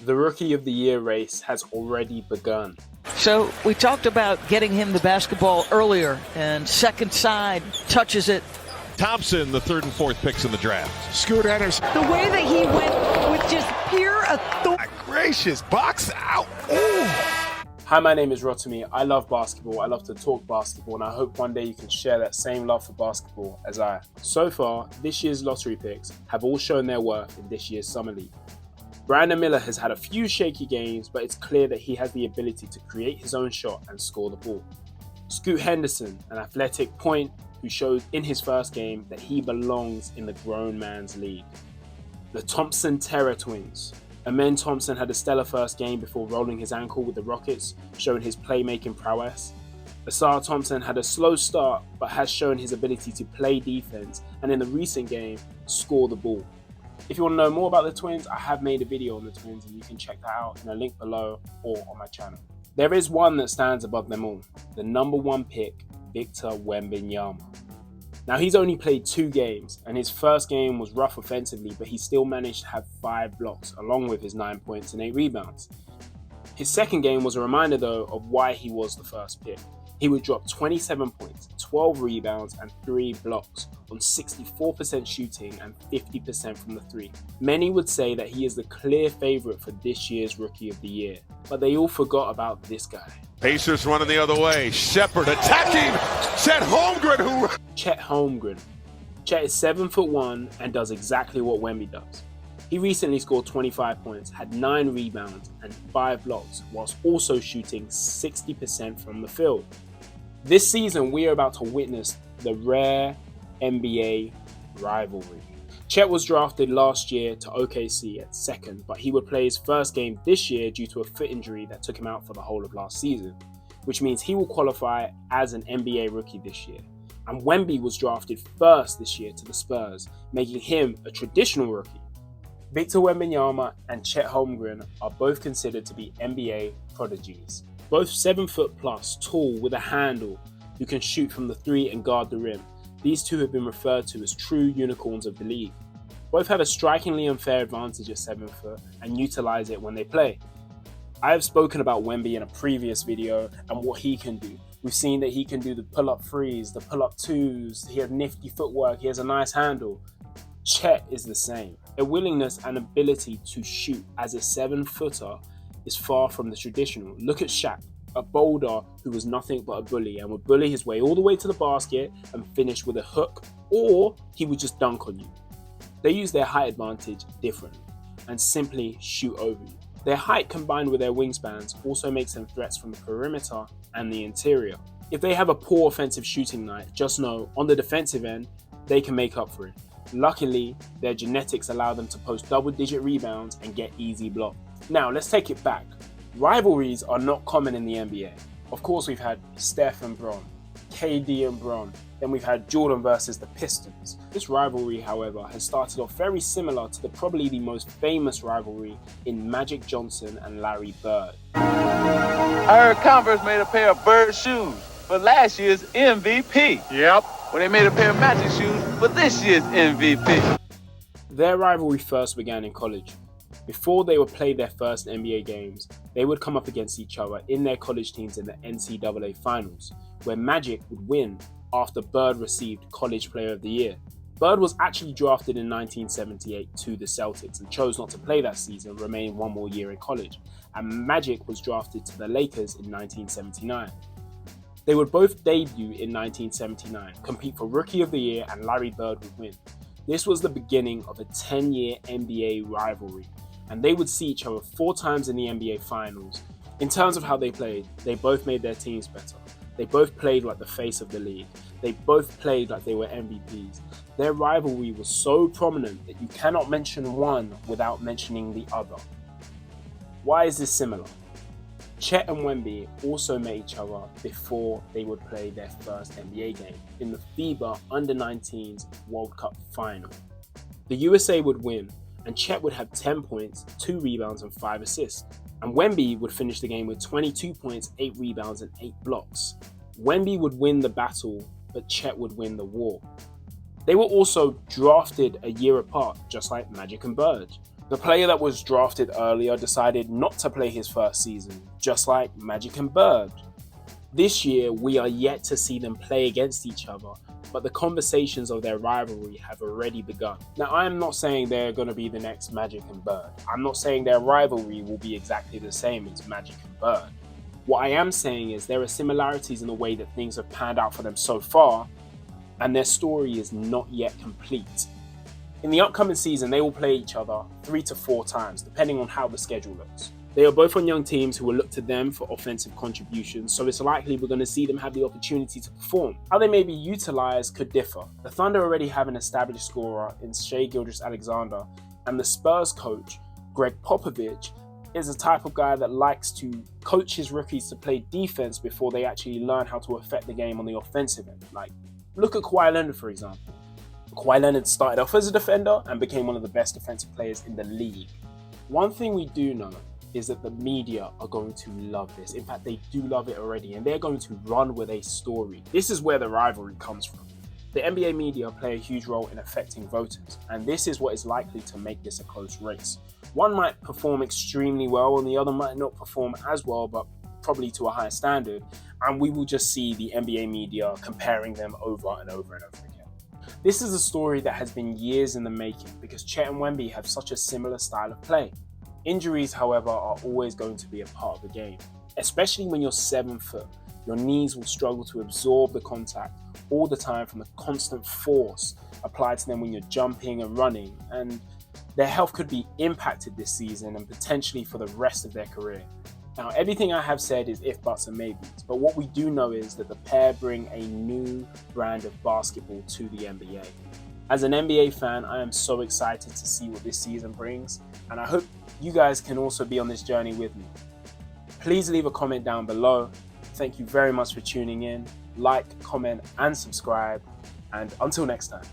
The Rookie of the Year race has already begun. So we talked about getting him the basketball earlier, and second side touches it. Thompson, the third and fourth picks in the draft. Scoot Anderson. The way that he went with just pure authority. Gracious, box out. Ooh. Hi, my name is Rotimi. I love basketball. I love to talk basketball, and I hope one day you can share that same love for basketball as I. So far, this year's lottery picks have all shown their worth in this year's Summer League. Brandon Miller has had a few shaky games, but it's clear that he has the ability to create his own shot and score the ball. Scoot Henderson, an athletic point who showed in his first game that he belongs in the grown man's league. The Thompson Terror Twins. Amen Thompson had a stellar first game before rolling his ankle with the Rockets, showing his playmaking prowess. Asar Thompson had a slow start, but has shown his ability to play defense and in the recent game, score the ball. If you want to know more about the Twins, I have made a video on the Twins and you can check that out in a link below or on my channel. There is one that stands above them all, the number one pick, Victor Wembanyama. Now he's only played 2 games and his first game was rough offensively, but he still managed to have 5 blocks along with his 9 points and 8 rebounds. His second game was a reminder though of why he was the first pick. He would drop 27 points, 12 rebounds and 3 blocks on 64% shooting and 50% from the 3. Many would say that he is the clear favourite for this year's Rookie of the Year, but they all forgot about this guy. Pacers running the other way. Shepard attacking. Chet Holmgren Chet Holmgren. Chet is 7'1" and does exactly what Wemby does. He recently scored 25 points, had 9 rebounds and 5 blocks, whilst also shooting 60% from the field. This season, we are about to witness the rare NBA rivalry. Chet was drafted last year to OKC at second, but he would play his first game this year due to a foot injury that took him out for the whole of last season, which means he will qualify as an NBA rookie this year. And Wemby was drafted first this year to the Spurs, making him a traditional rookie. Victor Wembanyama and Chet Holmgren are both considered to be NBA prodigies. Both 7 foot plus, tall with a handle, who can shoot from the 3 and guard the rim. These two have been referred to as true unicorns of the league. Both have a strikingly unfair advantage at 7 foot and utilize it when they play. I have spoken about Wemby in a previous video and what he can do. We've seen that he can do the pull-up threes, the pull-up twos, he has nifty footwork, he has a nice handle. Chet is the same. Their willingness and ability to shoot as a 7-footer is far from the traditional. Look at Shaq, a boulder who was nothing but a bully and would bully his way all the way to the basket and finish with a hook, or he would just dunk on you. They use their height advantage differently and simply shoot over you. Their height combined with their wingspans also makes them threats from the perimeter and the interior. If they have a poor offensive shooting night, just know on the defensive end, they can make up for it. Luckily, their genetics allow them to post double-digit rebounds and get easy blocks. Now, let's take it back. Rivalries are not common in the NBA. Of course, we've had Steph and Bron, KD and Bron, then we've had Jordan versus the Pistons. This rivalry, however, has started off very similar to probably the most famous rivalry in Magic Johnson and Larry Bird. I heard Converse made a pair of Bird shoes for last year's MVP. Yep. When they made a pair of Magic shoes for this year's MVP. Their rivalry first began in college. Before they would play their first NBA games, they would come up against each other in their college teams in the NCAA Finals, where Magic would win after Bird received College Player of the Year. Bird was actually drafted in 1978 to the Celtics and chose not to play that season, remaining 1 more year in college, and Magic was drafted to the Lakers in 1979. They would both debut in 1979, compete for Rookie of the Year, and Larry Bird would win. This was the beginning of a 10-year NBA rivalry, and they would see each other 4 times in the NBA Finals. In terms of how they played, they both made their teams better. They both played like the face of the league. They both played like they were MVPs. Their rivalry was so prominent that you cannot mention one without mentioning the other. Why is this similar? Chet and Wemby also met each other before they would play their first NBA game in the FIBA Under-19s World Cup final. The USA would win, and Chet would have 10 points, 2 rebounds and 5 assists. And Wemby would finish the game with 22 points, 8 rebounds and 8 blocks. Wemby would win the battle, but Chet would win the war. They were also drafted a year apart, just like Magic and Bird. The player that was drafted earlier decided not to play his first season, just like Magic and Bird. This year, we are yet to see them play against each other, but the conversations of their rivalry have already begun. Now, I am not saying they're going to be the next Magic and Bird. I'm not saying their rivalry will be exactly the same as Magic and Bird. What I am saying is there are similarities in the way that things have panned out for them so far, and their story is not yet complete. In the upcoming season, they will play each other 3 to 4 times, depending on how the schedule looks. They are both on young teams who will look to them for offensive contributions, so it's likely we're going to see them have the opportunity to perform. How they may be utilised could differ. The Thunder already have an established scorer in Shai Gilgeous-Alexander, and the Spurs coach, Greg Popovich, is the type of guy that likes to coach his rookies to play defense before they actually learn how to affect the game on the offensive end. Like, look at Kawhi Leonard, for example. Kawhi Leonard started off as a defender and became one of the best defensive players in the league. One thing we do know is that the media are going to love this. In fact, they do love it already, and they're going to run with a story. This is where the rivalry comes from. The NBA media play a huge role in affecting voters, and this is what is likely to make this a close race. One might perform extremely well, and the other might not perform as well, but probably to a higher standard, and we will just see the NBA media comparing them over and over and over again. This is a story that has been years in the making because Chet and Wemby have such a similar style of play. Injuries, however, are always going to be a part of the game, especially when you're 7 foot. Your knees will struggle to absorb the contact all the time from the constant force applied to them when you're jumping and running, and their health could be impacted this season and potentially for the rest of their career. Now, everything I have said is if, buts, and maybes, but what we do know is that the pair bring a new brand of basketball to the NBA. As an NBA fan, I am so excited to see what this season brings, and I hope you guys can also be on this journey with me. Please leave a comment down below. Thank you very much for tuning in. Like, comment, and subscribe, and until next time.